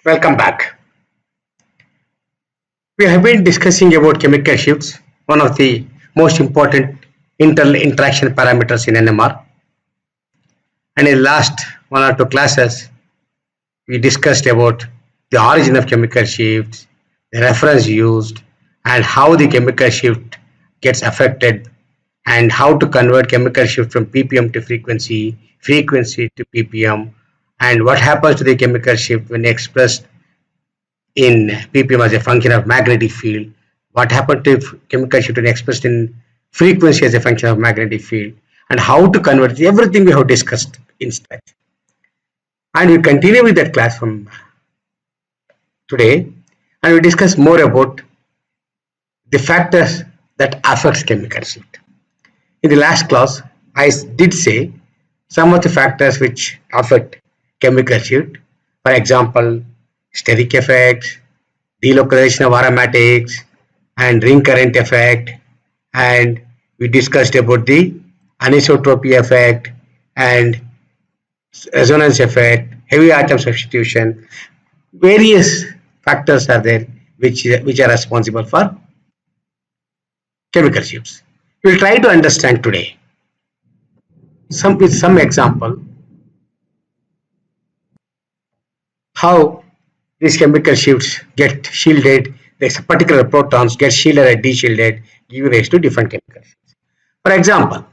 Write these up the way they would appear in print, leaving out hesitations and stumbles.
Welcome back. We have been discussing about chemical shifts, one of the most important interaction parameters in NMR. And in the last one or two classes, we discussed about the origin of chemical shifts, the reference used, and how the chemical shift gets affected, and how to convert chemical shift from ppm to frequency, frequency to ppm, and what happens to the chemical shift when expressed in ppm as a function of magnetic field, what happened to chemical shift when expressed in frequency as a function of magnetic field, and how to convert everything we have discussed in stretch. And we continue with that class from today, and we discuss more about the factors that affects chemical shift. In the last class, I did say some of the factors which affect chemical shift. For example, steric effects, delocalization of aromatics, and ring current effect, and we discussed about the anisotropy effect and resonance effect, heavy atom substitution. Various factors are there which are responsible for chemical shifts. We'll try to understand today with some example how these chemical shifts get shielded. There's particular protons get shielded and deshielded, giving rise to different chemical shifts. For example,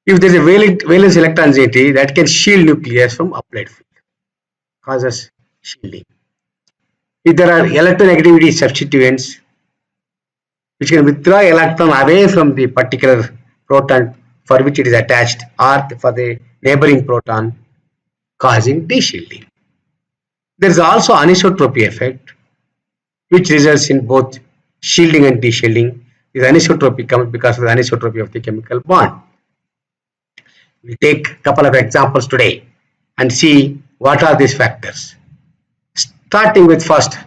if there's a valence electron density that can shield nucleus from applied field, causes shielding. If there are electronegativity substituents which can withdraw electron away from the particular proton for which it is attached or for the neighboring proton, causing deshielding. There is also anisotropy effect which results in both shielding and deshielding. This anisotropy comes because of the anisotropy of the chemical bond. We'll take a couple of examples today and see what are these factors. Starting with first,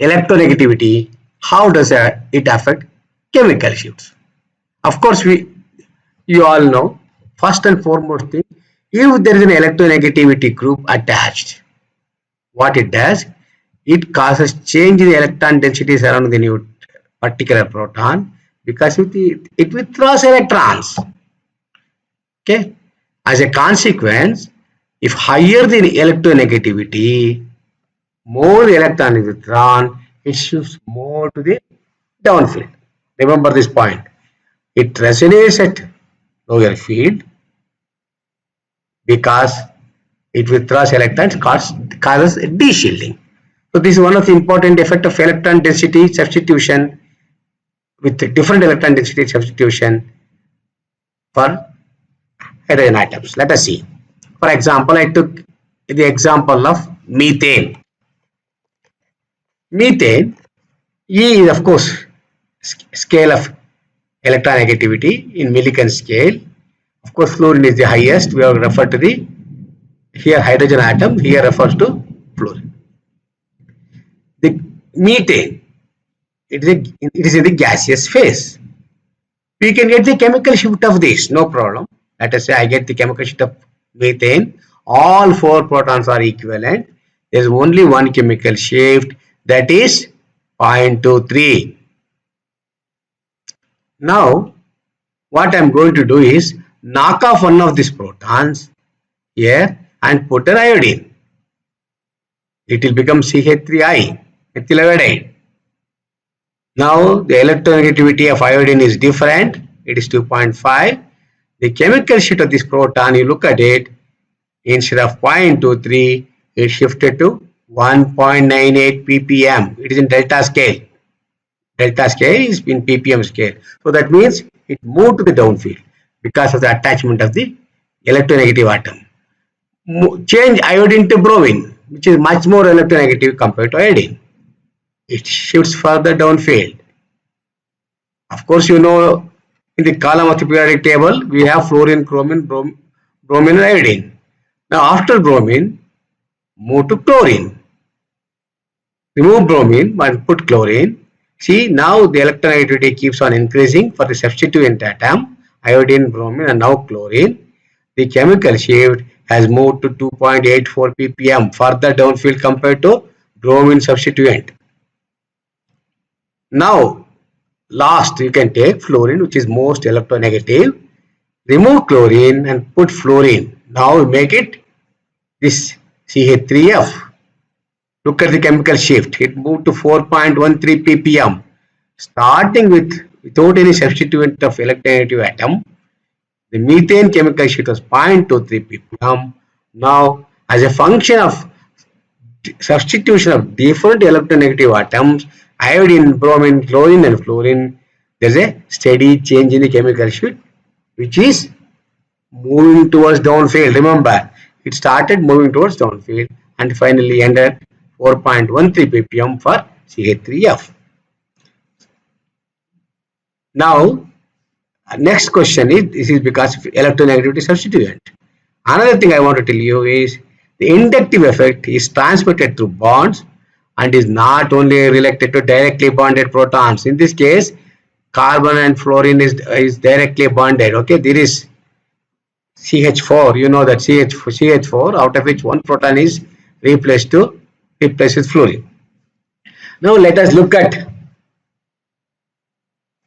electronegativity. How does it affect chemical shifts? Of course, you all know, first and foremost thing, if there is an electronegativity group attached, what it does, it causes change in the electron densities around the new particular proton because it withdraws electrons. Okay. As a consequence, if higher the electronegativity, more the electron is withdrawn, it shifts more to the downfield. Remember this point. It resonates at lower field because it withdraws electrons, causes deshielding. So this is one of the important effect of electron density substitution with different electron density substitution for hydrogen atoms. Let us see. For example, I took the example of methane. Methane, E is of course scale of electronegativity in Millikan scale. Of course, fluorine is the highest. We have referred to the here hydrogen atom, here refers to fluorine. The methane, it is in the gaseous phase. We can get the chemical shift of this, no problem. Let us say I get the chemical shift of methane. All four protons are equivalent. There is only one chemical shift, that is 0.23. Now, what I am going to do is knock off one of these protons here and put an iodine. It will become CH3I, ethyl iodide. Now, the electronegativity of iodine is different. It is 2.5. The chemical shift of this proton, you look at it, instead of 0.23, it shifted to 1.98 ppm. It is in delta scale. Delta scale is in ppm scale. So that means it moved to the downfield because of the attachment of the electronegative atom. Change iodine to bromine, which is much more electronegative compared to iodine. It shifts further downfield. Of course, you know, in the column of the periodic table, we have fluorine, bromine, and iodine. Now, after bromine, move to chlorine. Remove bromine and put chlorine. See, now the electronegativity keeps on increasing for the substituent atom, iodine, bromine, and now chlorine. The chemical shift has moved to 2.84 ppm, further downfield compared to bromine substituent. Now, last you can take fluorine, which is most electronegative. Remove chlorine and put fluorine. Now make it this CH3F. Look at the chemical shift. It moved to 4.13 ppm. Starting without any substituent of electronegative atom, the methane chemical shift was 0.23 ppm. Now, as a function of substitution of different electronegative atoms, iodine, bromine, chlorine and fluorine, there is a steady change in the chemical shift, which is moving towards downfield. Remember, it started moving towards downfield and finally ended 4.13 ppm for CH3F. Now, next question is, this is because of electronegativity substituent. Another thing I want to tell you is the inductive effect is transmitted through bonds and is not only related to directly bonded protons. In this case, carbon and fluorine is directly bonded. Okay, there is CH4. You know that CH4, out of which one proton is replaced with fluorine. Now let us look at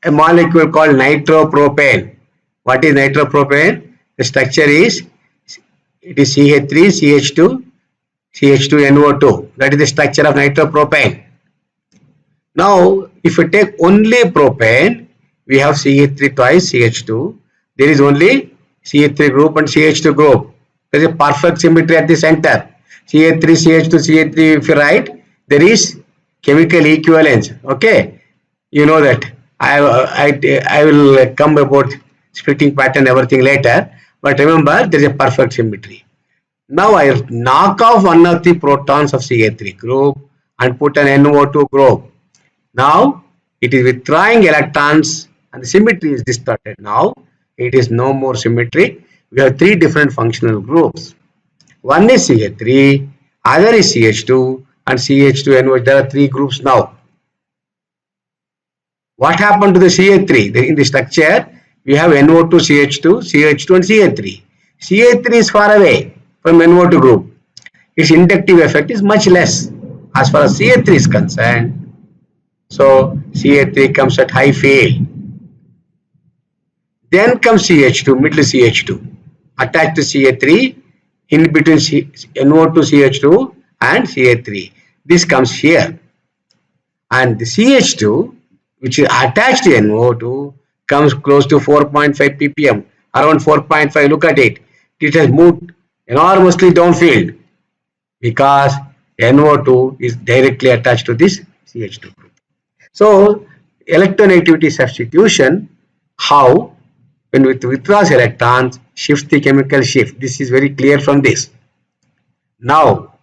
a molecule called nitropropane. What is nitropropane? The structure is, it is CH3, CH2, CH2NO2. That is the structure of nitropropane. Now, if you take only propane, we have CH3 twice CH2. There is only CH3 group and CH2 group. There is a perfect symmetry at the center. CH3, CH2, CH3, if you write, there is chemical equivalence. Okay, you know that. I will come about splitting pattern everything later, but remember there is a perfect symmetry. Now I knock off one of the protons of CH3 group and put an NO2 group. Now it is withdrawing electrons and the symmetry is distorted. Now it is no more symmetry. We have three different functional groups. One is CH3, other is CH2 and CH2NO. There are three groups now. What happened to the CH3? In the structure, we have NO2, CH2, CH2 and CH3. CH3 is far away from NO2 group. Its inductive effect is much less as far as CH3 is concerned. So, CH3 comes at high field. Then comes CH2, middle CH2, attached to CH3, in between NO2, CH2 and CH3. This comes here. And the CH2, which is attached to NO2, comes close to 4.5 ppm, around 4.5. Look at it. It has moved enormously downfield because NO2 is directly attached to this CH2 group. So, electronegativity substitution, how when it withdraws electrons, shifts the chemical shift. This is very clear from this. Now,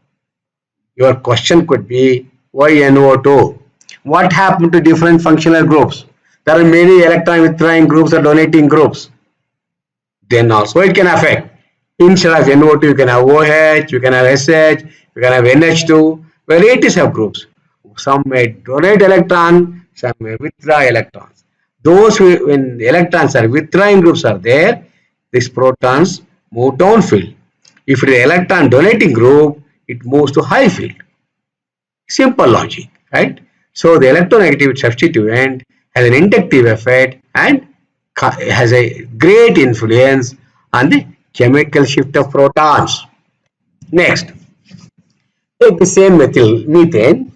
your question could be, why NO2? What happened to different functional groups? There are many electron withdrawing groups or donating groups. Then also it can affect. Instead of NO2, you can have OH, you can have SH, you can have NH2, varieties of groups. Some may donate electron, some may withdraw electrons. Those when the electrons are withdrawing groups are there, these protons move downfield. If it is electron donating group, it moves to high field. Simple logic, right? So the electronegativity substituent has an inductive effect and has a great influence on the chemical shift of protons. Next, take the same methane,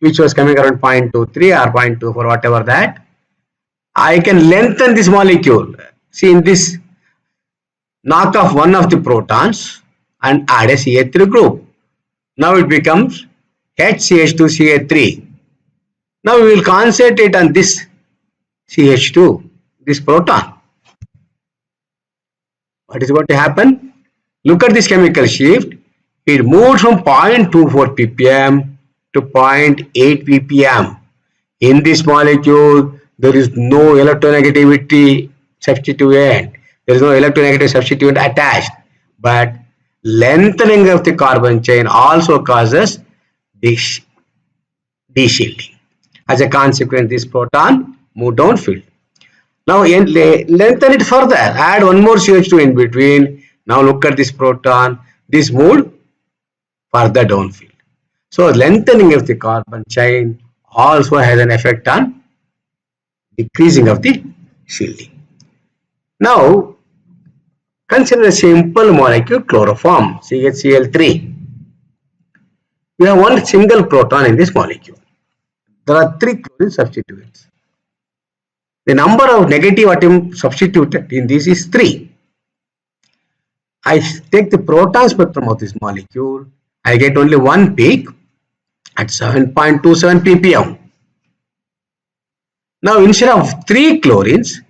which was coming around 0.23 or 0.24, whatever that. I can lengthen this molecule. See, in this, knock off one of the protons and add a CH3 group. Now it becomes HCH2CH3. Now we will concentrate on this CH2, this proton. What is going to happen? Look at this chemical shift. It moved from 0.24 ppm to 0.8 ppm. In this molecule, there is no electronegativity substituent. There is no electronegative substituent attached. But lengthening of the carbon chain also causes this deshielding. As a consequence, this proton move downfield. Now lengthen it further. Add one more CH2 in between. Now look at this proton. This moved further downfield. So lengthening of the carbon chain also has an effect on decreasing of the shielding. Now consider a simple molecule chloroform CHCl3. We have one single proton in this molecule. There are 3 chlorine substituents. The number of negative atom substituted in this is 3. I take the proton spectrum of this molecule. I get only one peak at 7.27 ppm. Now instead of 3 chlorines,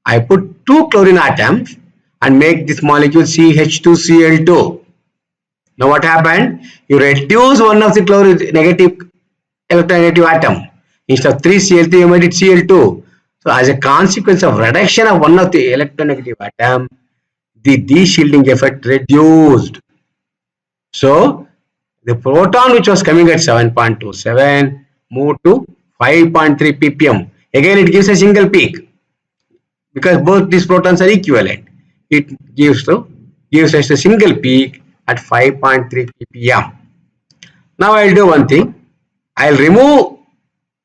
I put 2 chlorine atoms and make this molecule CH2Cl2. Now what happened? You reduce one of the chlorine negative electronegative atom. Instead of 3 Cl3, you made it Cl2. So as a consequence of reduction of one of the electronegative atom, the de-shielding effect reduced. So the proton which was coming at 7.27 moved to 5.3 ppm. Again it gives a single peak because both these protons are equivalent. It gives us a single peak at 5.3 ppm. Now I'll do one thing. I'll remove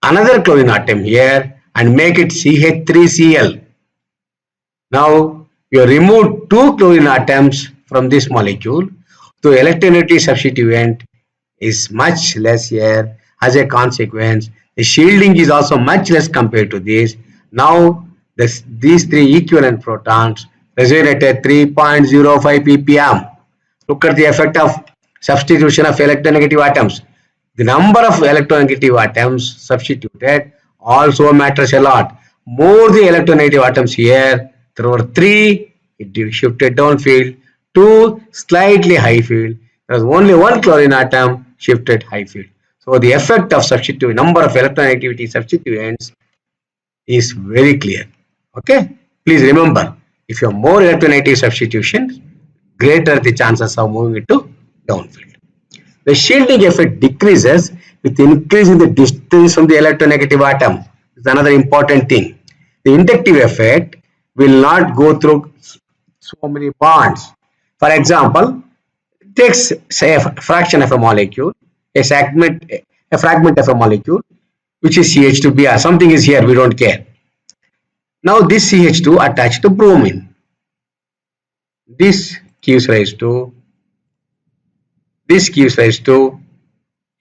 another chlorine atom here and make it CH3Cl. Now you remove 2 chlorine atoms from this molecule. So electronegative substituent is much less here. As a consequence, the shielding is also much less compared to this. Now these 3 equivalent protons resonate at 3.05 ppm. Look at the effect of substitution of electronegative atoms. The number of electronegative atoms substituted also matters a lot. More the electronegative atoms here, there were 3, it shifted downfield, 2 slightly high field. There was only 1 chlorine atom shifted high field. So the effect of number of electronegativity substituents is very clear. Okay, please remember, if you have more electronegative substitutions, greater the chances of moving it to downfield. The shielding effect decreases with increasing the distance from the electronegative atom. It's another important thing. The inductive effect will not go through so many bonds. For example, takes say a fraction of a molecule, a fragment of a molecule, which is CH2Br. Something is here, we don't care. Now this CH2 attached to bromine. This gives rise to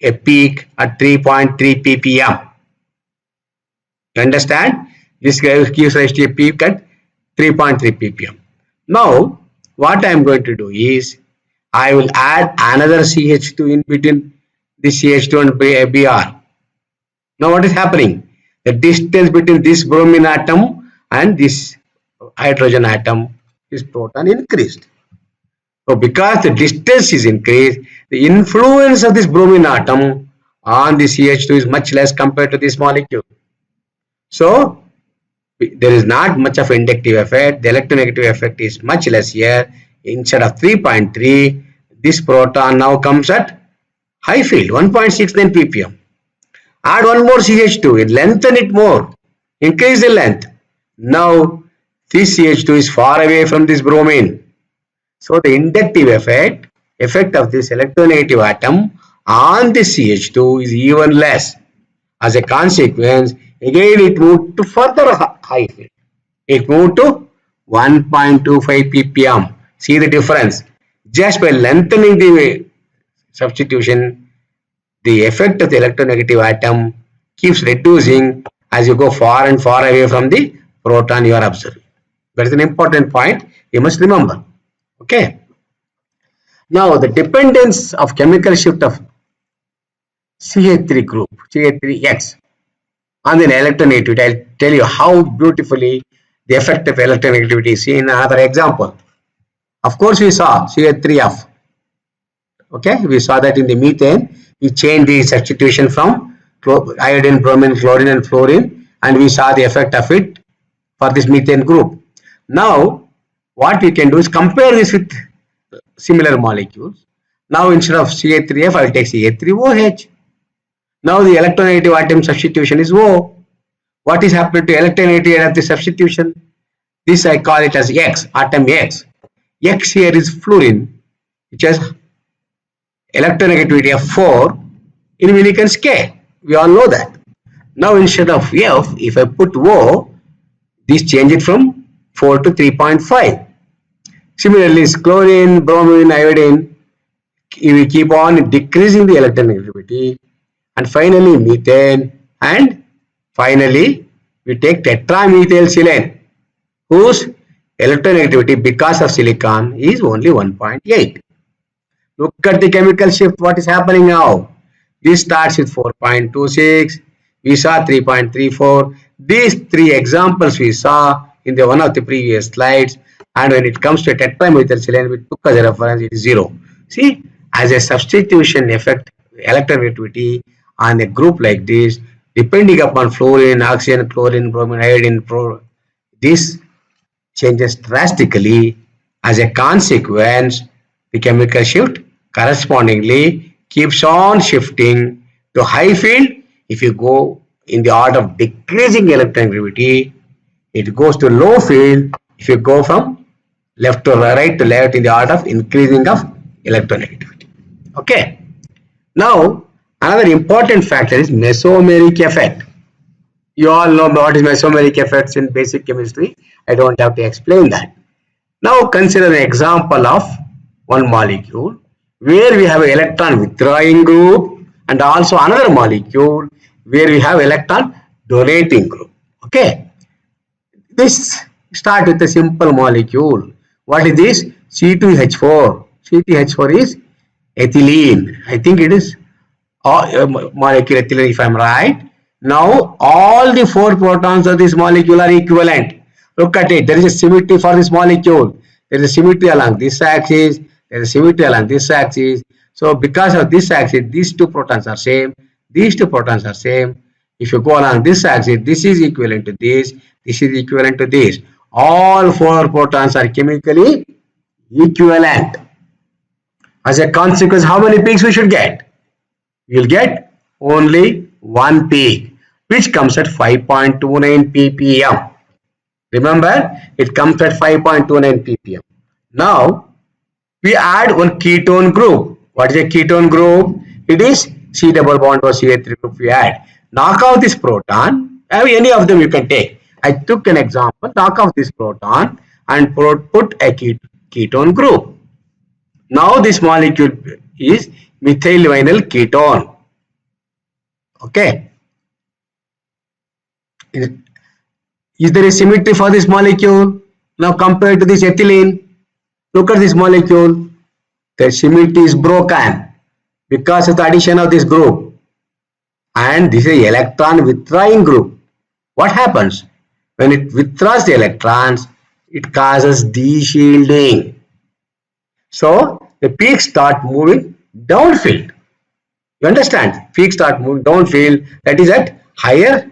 a peak at 3.3 ppm. You understand? This gives rise to a peak at 3.3 ppm. Now what I am going to do is I will add another CH2 in between this CH2 and Br. Now what is happening? The distance between this bromine atom and this hydrogen atom, this proton, increased. So because the distance is increased, the influence of this bromine atom on the CH2 is much less compared to this molecule. So there is not much of inductive effect. The electronegative effect is much less here. Instead of 3.3, this proton now comes at high field, 1.69 ppm. Add one more CH2, lengthen it more, increase the length. Now this CH2 is far away from this bromine. So the inductive effect of this electronegative atom on the CH2 is even less. As a consequence, again it moved to further high field. It moved to 1.25 ppm. See the difference. Just by lengthening the substitution, the effect of the electronegative atom keeps reducing as you go far and far away from the proton you are observing. That is an important point you must remember. Okay. Now the dependence of chemical shift of CH3 group, CH3X on the electronegativity. I'll tell you how beautifully the effect of electronegativity is seen in another example. Of course, we saw CH3F. Okay, we saw that in the methane. We changed the substitution from iodine, bromine, chlorine, and fluorine, and we saw the effect of it for this methane group. Now, what we can do is compare this with similar molecules. Now, instead of CH3F, I will take CH3OH. Now, the electronegative atom substitution is O. What is happening to electronegativity of the substitution? This I call it as X, atom X. X here is fluorine, which has electronegativity of 4 in milliseconds K. We all know that. Now instead of F, if I put O, this change it from 4 to 3.5. Similarly, chlorine, bromine, iodine, we keep on decreasing the electronegativity, and finally methane, and finally we take tetramethylsilane, whose electronegativity because of silicon is only 1.8. Look at the chemical shift, what is happening now. This starts with 4.26, we saw 3.34. These three examples we saw in the one of the previous slides, and when it comes to tetramethylsilane, we took as a reference, it is 0. See, as a substitution effect, electronegativity on a group like this, depending upon fluorine, oxygen, chlorine, bromine, iodine, this changes drastically. As a consequence, the chemical shift correspondingly keeps on shifting to high field. If you go in the order of decreasing electronegativity, it goes to low field if you go from left to right to left in the order of increasing of electronegativity. Okay. Now, another important factor is mesomeric effect. You all know what is mesomeric effects in basic chemistry. I don't have to explain that. Now consider an example of one molecule where we have an electron withdrawing group and also another molecule where we have electron donating group. Okay. This start with a simple molecule. What is this? C2H4. C2H4 is ethylene. I think it is molecule ethylene if I am right. Now all the 4 protons of this molecule are equivalent. Look at it. There is a symmetry for this molecule. There is a symmetry along this axis. There is a symmetry along this axis. So because of this axis, these 2 protons are same. These 2 protons are same. If you go along this axis, this is equivalent to this. This is equivalent to this. All 4 protons are chemically equivalent. As a consequence, how many peaks we should get? We will get only 1 peak, which comes at 5.29 ppm. Remember, it comes at 5.29 ppm. Now, we add one ketone group. What is a ketone group? It is C double bond or CH3 group we add. Knock out this proton. Any of them you can take. I took an example. Knock out this proton and put a ketone group. Now this molecule is methyl vinyl ketone. Okay. Is there a symmetry for this molecule? Now compared to this ethylene, look at this molecule. The symmetry is broken because of the addition of this group. And this is electron withdrawing group. What happens? When it withdraws the electrons, it causes de-shielding. So the peaks start moving downfield. You understand? Peaks start moving downfield, that is at higher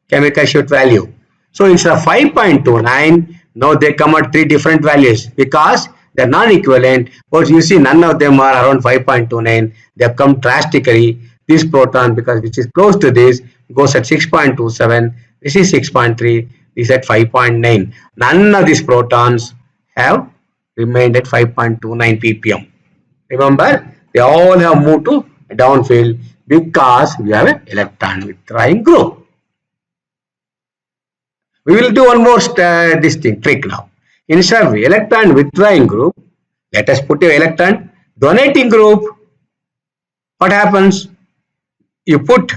chemical shift value. So instead of 5.29, now they come at 3 different values because they are non-equivalent. But you see none of them are around 5.29. They have come drastically. This proton, because which is close to this, goes at 6.27. This is 6.3. This is at 5.9. None of these protons have remained at 5.29 ppm. Remember, they all have moved to downfield because we have an electron withdrawing group. We will do one more trick now. Instead of electron withdrawing group, let us put an electron donating group. What happens? You put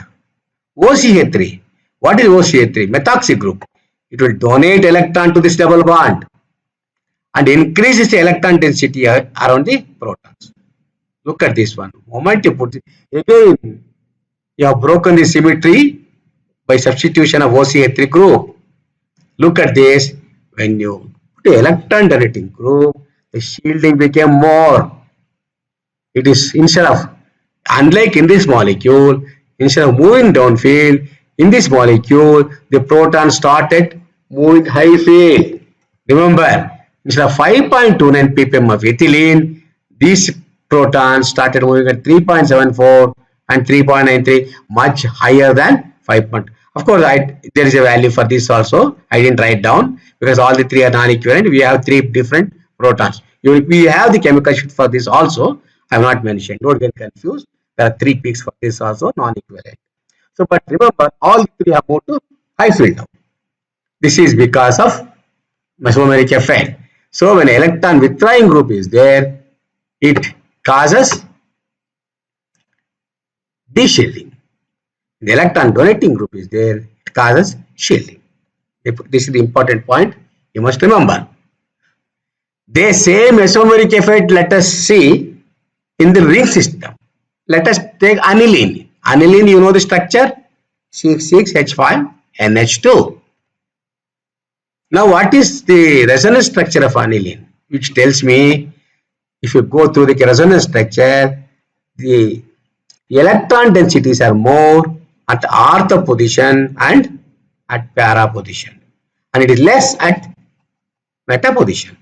OCH3. What is OCH3? Methoxy group. It will donate electron to this double bond and increases the electron density around the protons. Look at this one. The moment you put it, again, you have broken the symmetry by substitution of OCH3 group. Look at this. When you put the electron donating group, the shielding became more. It is instead of, unlike in this molecule, instead of moving downfield, in this molecule, the proton started moving high field. Remember, instead of 5.29 ppm of ethylene, these protons started moving at 3.74 and 3.93, much higher than 5. Of course, there is a value for this also. I didn't write down because all the 3 are non-equivalent. We have 3 different protons. We have the chemical shift for this also. I have not mentioned. Don't get confused. There are 3 peaks for this also, non-equivalent. So, but remember, all 3 have moved to high field now. This is because of mesomeric effect. So, when electron withdrawing group is there, it causes de-shielding. The electron donating group is there, it causes shielding. This is the important point you must remember. The same mesomeric effect let us see in the ring system. Let us take aniline. Aniline, you know the structure? C6H5NH2. Now, what is the resonance structure of aniline? Which tells me, if you go through the resonance structure, the electron densities are more at ortho position and at para position, and it is less at meta position.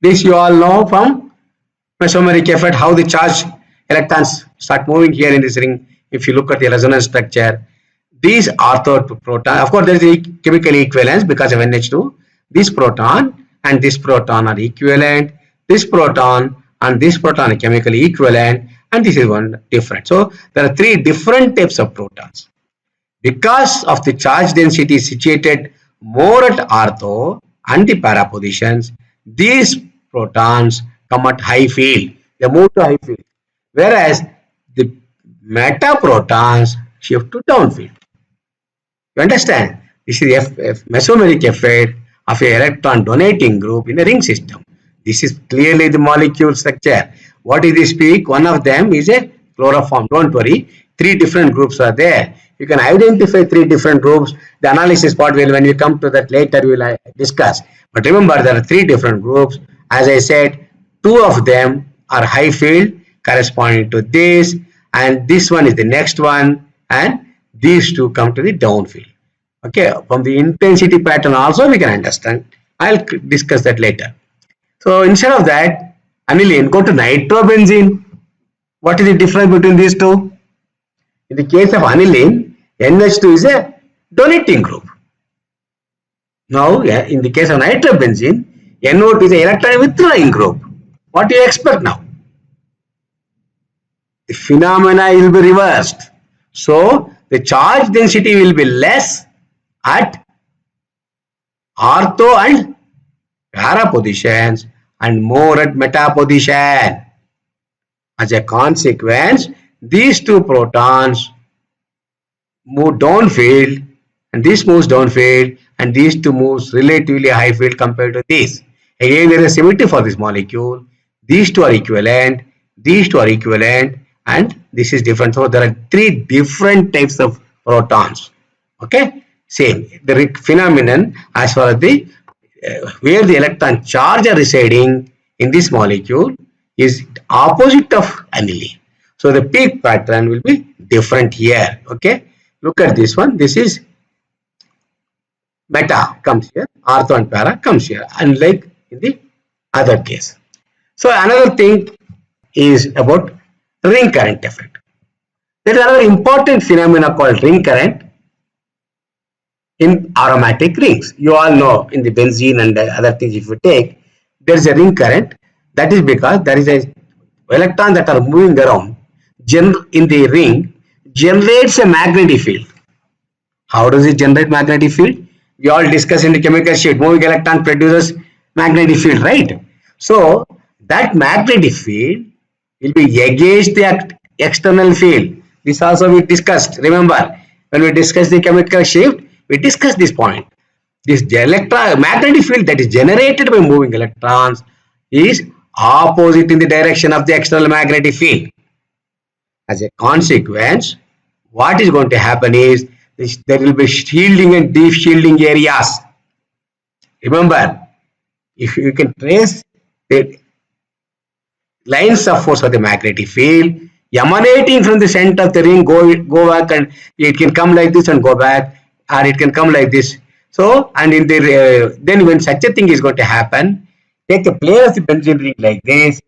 This you all know from mesomeric effect, how the charged electrons start moving here in this ring. If you look at the resonance structure, these ortho proton, of course there is a chemical equivalence because of NH2. This proton and this proton are equivalent. This proton and this proton are chemically equivalent, and this is one different. So there are 3 different types of protons. Because of the charge density situated more at ortho and the para positions, these protons come at high field. They move to high field. Whereas the meta protons shift to downfield. You understand? This is mesomeric effect of an electron donating group in a ring system. This is clearly the molecule structure. What is this peak? One of them is a chloroform. Don't worry. 3 different groups are there. You can identify 3 different groups. The analysis part will, when we come to that later, we will discuss. But remember, there are 3 different groups. As I said, 2 of them are high field corresponding to this, and this one is the next one, and these 2 come to the downfield. Okay, from the intensity pattern also we can understand. I'll discuss that later. So instead of that, aniline, go to nitrobenzene. What is the difference between these 2? In the case of aniline, NH2 is a donating group. Now, in the case of nitrobenzene, NO2 is an electron withdrawing group. What do you expect now? The phenomena will be reversed. So, the charge density will be less at ortho and para positions and more at meta position. As a consequence, these 2 protons move downfield, and this moves downfield, and these 2 moves relatively high field compared to this. Again, there is symmetry for this molecule. These 2 are equivalent, these 2 are equivalent, and this is different. So there are 3 different types of protons. Okay, same. The phenomenon as far as the where the electron charge are residing in this molecule is opposite of aniline. So the peak pattern will be different here. Okay, look at this one. This is meta comes here, ortho and para comes here, unlike in the other case. So another thing is about ring current effect. There is another important phenomena called ring current in aromatic rings. You all know in the benzene and other things, if you take, there is a ring current. That is because there is a electron that are moving around in the ring generates a magnetic field. How does it generate magnetic field? We all discuss in the chemical sheet. Moving electron produces magnetic field, right? So that magnetic field will be against the external field. This also we discussed. Remember, when we discussed the chemical shift, we discussed this point. This magnetic field that is generated by moving electrons is opposite in the direction of the external magnetic field. As a consequence, what is going to happen is there will be shielding and deep shielding areas. Remember, if you can trace the lines of force of the magnetic field emanating from the center of the ring, go back, and it can come like this and go back, or it can come like this. So, and in the then when such a thing is going to happen, take a plane of the benzene ring like this.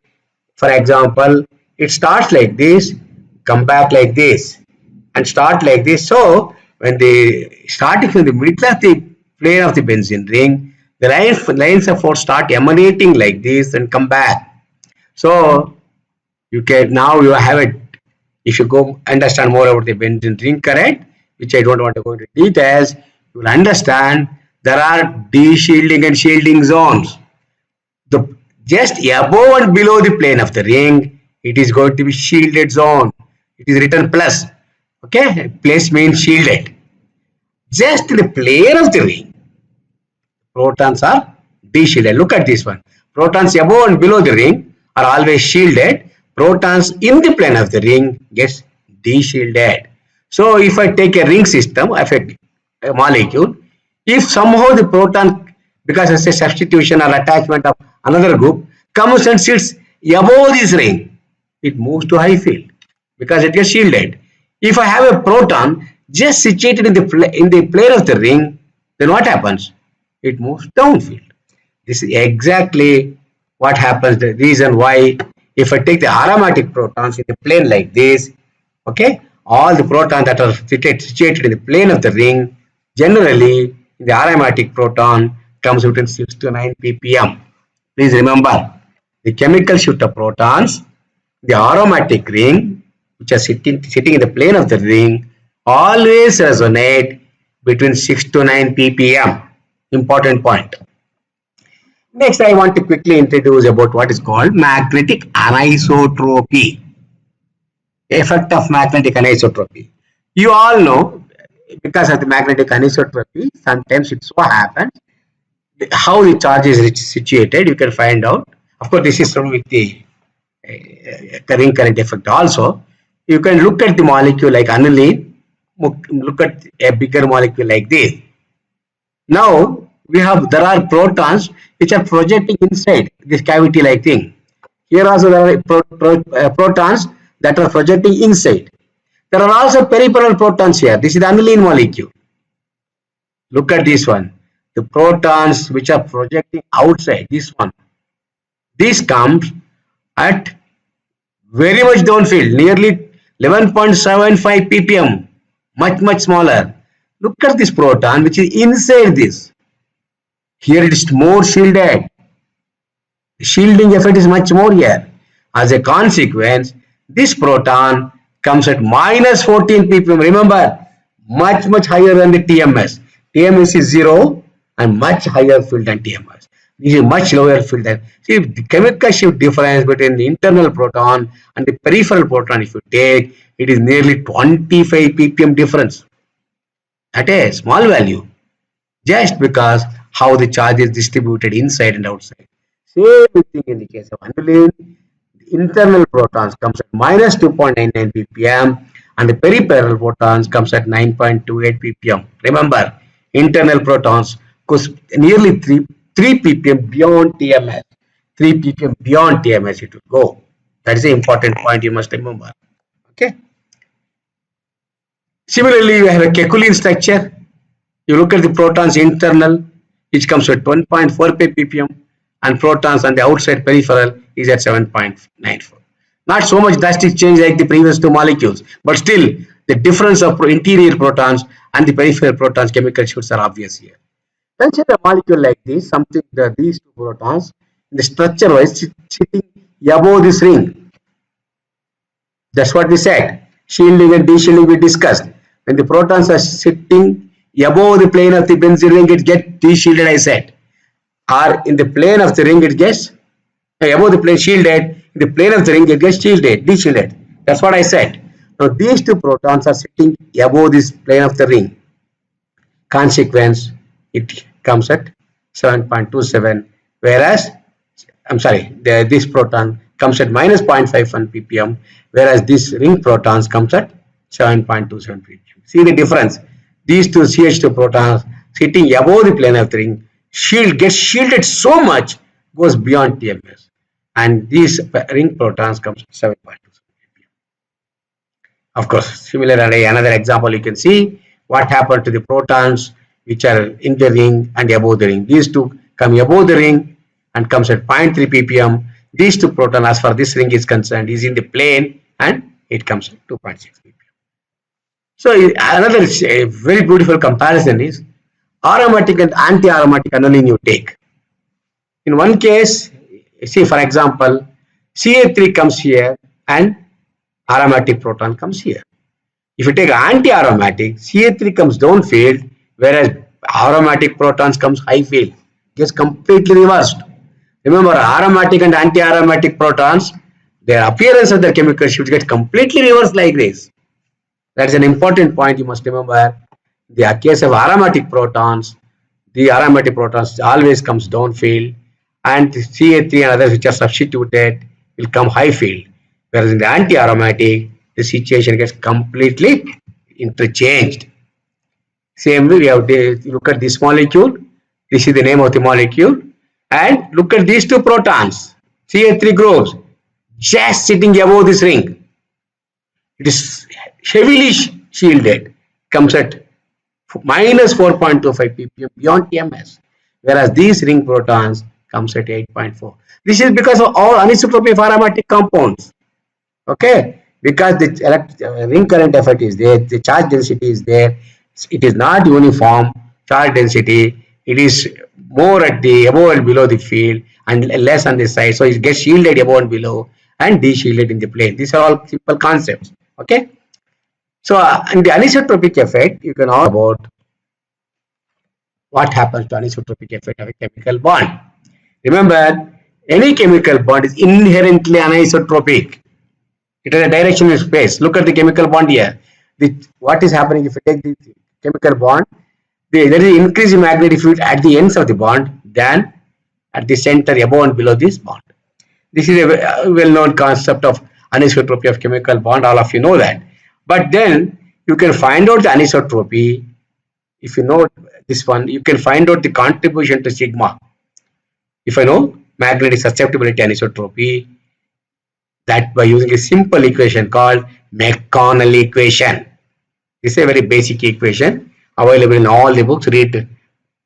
For example, it starts like this, come back like this, and start like this. So when the starting from the middle of the plane of the benzene ring, The lines of force start emanating like this and come back. So you can now you have it. If you go understand more about the benzene ring current, which I don't want to go into details, you will understand there are de-shielding and shielding zones. The just above and below the plane of the ring, it is going to be shielded zone. It is written plus. Okay, plus means shielded. Just in the plane of the ring, protons are de-shielded. Look at this one. Protons above and below the ring are always shielded. Protons in the plane of the ring gets de-shielded. So if I take a ring system of a molecule, if somehow the proton, because it's a substitution or attachment of another group, comes and sits above this ring, it moves to high field because it gets shielded. If I have a proton just situated in the plane of the ring, then what happens? It moves downfield. This is exactly what happens. The reason why, if I take the aromatic protons in a plane like this, okay, all the protons that are situated in the plane of the ring, generally the aromatic proton comes between 6 to 9 ppm. Please remember, the chemical shift of protons, the aromatic ring, which are sitting in the plane of the ring, always resonate between 6 to 9 ppm. Important point. Next, I want to quickly introduce about what is called magnetic anisotropy. Effect of magnetic anisotropy. You all know, because of the magnetic anisotropy, sometimes it so happens how the charge is situated. You can find out. Of course, this is from with the ring current effect also. You can look at the molecule like aniline. Look at a bigger molecule like this. Now there are protons which are projecting inside this cavity like thing. Here also there are protons that are projecting inside. There are also peripheral protons here. This is the aniline molecule. Look at this one. The protons which are projecting outside, this one. This comes at very much downfield, nearly 11.75 ppm, much smaller. Look at this proton which is inside this. Here it is more shielded. The shielding effect is much more here. As a consequence, this proton comes at minus 14 ppm. Remember, much higher than the TMS. TMS is 0 and much higher field than TMS. This is much lower field than. See, the chemical shift difference between the internal proton and the peripheral proton, if you take, it is nearly 25 ppm difference. At a small value, just because how the charge is distributed inside and outside. Same thing in the case of aniline. The internal protons comes at minus 2.99 ppm and the peripheral protons comes at 9.28 ppm. Remember, internal protons goes nearly 3 ppm beyond TMS. 3 ppm beyond TMS it will go. That is the important point you must remember. Okay. Similarly, you have a Kekulin structure. You look at the protons internal, which comes at 1.45 ppm, and protons on the outside peripheral is at 7.94. Not so much drastic change like the previous two molecules, but still the difference of interior protons and the peripheral protons chemical shifts are obvious here. Consider a molecule like this, something that these two protons, the structure wise sitting above this ring. That's what we said. Shielding and de-shielding we discussed. When the protons are sitting above the plane of the benzene ring, it gets de-shielded, I said. Or in the plane of the ring, it gets above the plane shielded. In the plane of the ring, it gets shielded, de-shielded. That's what I said. Now these two protons are sitting above this plane of the ring. Consequence, it comes at 7.27, whereas this proton comes at minus 0.51 ppm, whereas this ring protons comes at 7.27 ppm. See the difference. These two CH2 protons sitting above the plane of the ring gets shielded so much, goes beyond TMS, and these ring protons comes at 7.27 ppm. Of course, similarly, another example you can see what happened to the protons which are in the ring and above the ring. These two come above the ring and comes at 0.3 ppm. These two protons, as far as this ring is concerned, is in the plane and it comes at 2.6 ppm. So another very beautiful comparison is aromatic and anti-aromatic aniline you take. In one case, see for example, CH3 comes here and aromatic proton comes here. If you take anti-aromatic, CH3 comes downfield, whereas aromatic protons comes high field. Gets completely reversed. Remember, aromatic and anti-aromatic protons, their appearance of the chemical shift gets completely reversed like this. That's an important point you must remember. The case of aromatic protons, the aromatic protons always comes downfield, and CH3 and others which are substituted will come high field. Whereas in the anti-aromatic, the situation gets completely interchanged. Same way, we have to look at this molecule. This is the name of the molecule. And look at these two protons, CH3 groups, just sitting above this ring. It is heavily shielded, comes at minus 4.25 ppm beyond TMS, whereas these ring protons comes at 8.4. This is because of all anisotropy of aromatic compounds. Okay, because the ring current effect is there, the charge density is there. It is not uniform charge density. It is more at the above and below the field and less on the side. So it gets shielded above and below and de-shielded in the plane. These are all simple concepts. Okay. So in the anisotropic effect, you can all about what happens to anisotropic effect of a chemical bond. Remember, any chemical bond is inherently anisotropic. It has a direction in space. Look at the chemical bond here. What is happening if you take the chemical bond? There is an increase in magnetic field at the ends of the bond than at the center above and below this bond. This is a well-known concept of anisotropy of chemical bond. All of you know that. But then you can find out the anisotropy. If you know this one, you can find out the contribution to sigma. If I know magnetic susceptibility anisotropy, that by using a simple equation called McConnell equation. This is a very basic equation available in all the books. Read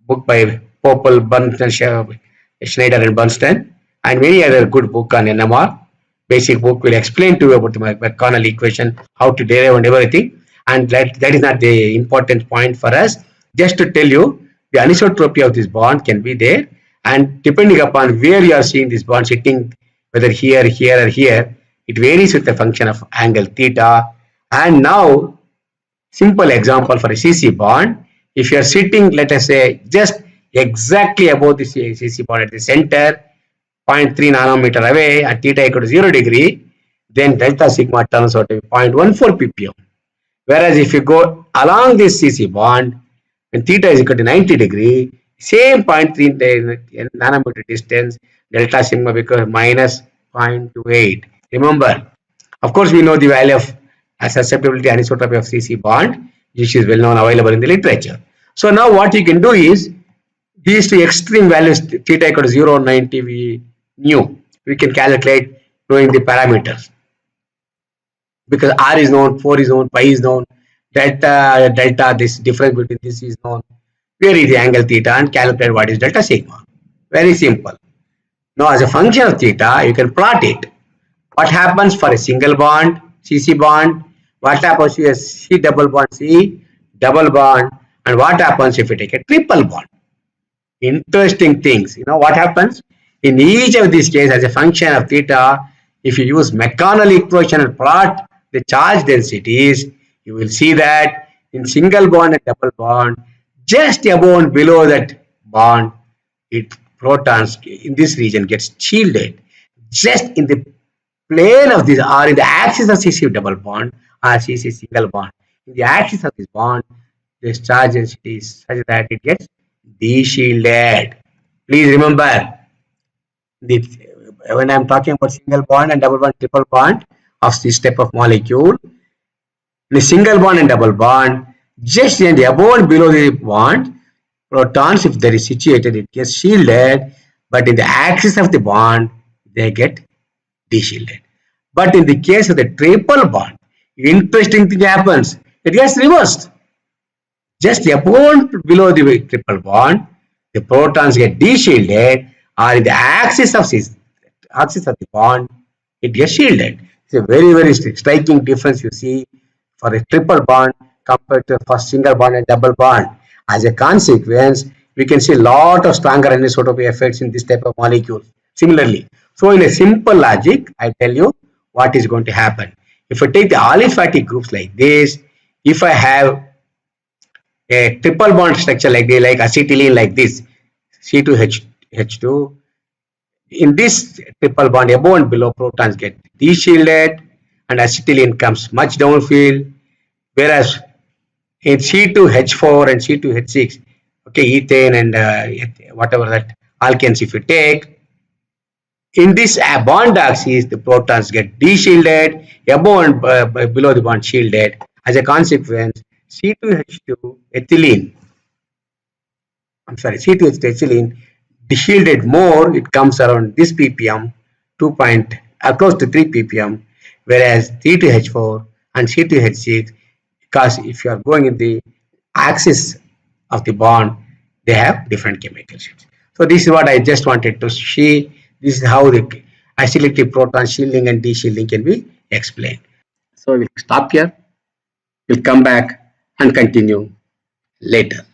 book by Popel, Bernstein, Schneider and Bernstein, and many other good book on NMR. Basic book will explain to you about the McConnell equation, how to derive and everything. And that is not the important point for us. Just to tell you, the anisotropy of this bond can be there, and depending upon where you are seeing this bond sitting, whether here, here, or here, it varies with the function of angle theta. And now, simple example for a CC bond. If you are sitting, let us say, just exactly above the CC bond at the center, 0.3 nanometer away at theta equal to 0 degree, then delta sigma turns out to be 0.14 ppm. Whereas if you go along this CC bond, when theta is equal to 90 degree, same 0.3 nanometer distance, delta sigma becomes minus 0.28. Remember, of course, we know the value of susceptibility anisotropy of CC bond, which is well known, available in the literature. So now what you can do is, these two extreme values, theta equal to 0, 90, we knew. We can calculate knowing the parameters. Because R is known, 4 is known, pi is known, delta, this difference between this is known. Where is the angle theta and calculate what is delta sigma. Very simple. Now as a function of theta, you can plot it. What happens for a single bond, CC bond? What happens to a C double bond, C double bond? And what happens if you take a triple bond? Interesting things. You know what happens? In each of these cases, as a function of theta, if you use McConnell equation and plot the charge densities, you will see that in single bond and double bond, just above and below that bond, protons in this region gets shielded. Just in the plane of this, or in the axis of CC double bond or CC single bond, in the axis of this bond, this charge density is such that it gets de-shielded. Please remember, when I am talking about single bond and double bond, triple bond of this type of molecule, the single bond and double bond, just in the above and below the bond, protons, if they is situated, it gets shielded, but in the axis of the bond, they get de-shielded. But in the case of the triple bond, interesting thing happens. It gets reversed. Just above and below the triple bond, the protons get de-shielded, or in the axis of the bond, it gets shielded. It's a very, very striking difference you see for a triple bond compared to for single bond and double bond. As a consequence, we can see a lot of stronger anisotropy effects in this type of molecules. Similarly, so in a simple logic, I tell you what is going to happen. If I take the aliphatic groups like this, if I have a triple bond structure like acetylene like this, C2H2, in this triple bond above and below protons get deshielded and acetylene comes much downfield, whereas in C2H4 and C2H6, okay, ethane and whatever that alkanes if you take, in this bond axis the protons get deshielded, above and below the bond shielded. As a consequence, C2H2 ethylene, I'm sorry, C2H2 ethylene deshielded more, it comes around this ppm, 2 point close to 3 ppm, whereas C2H4 and C2H6, because if you are going in the axis of the bond, they have different chemical shapes. So this is what I just wanted to see. This is how the acyclic proton shielding and deshielding can be explained. So we'll stop here. We'll come back and continue later.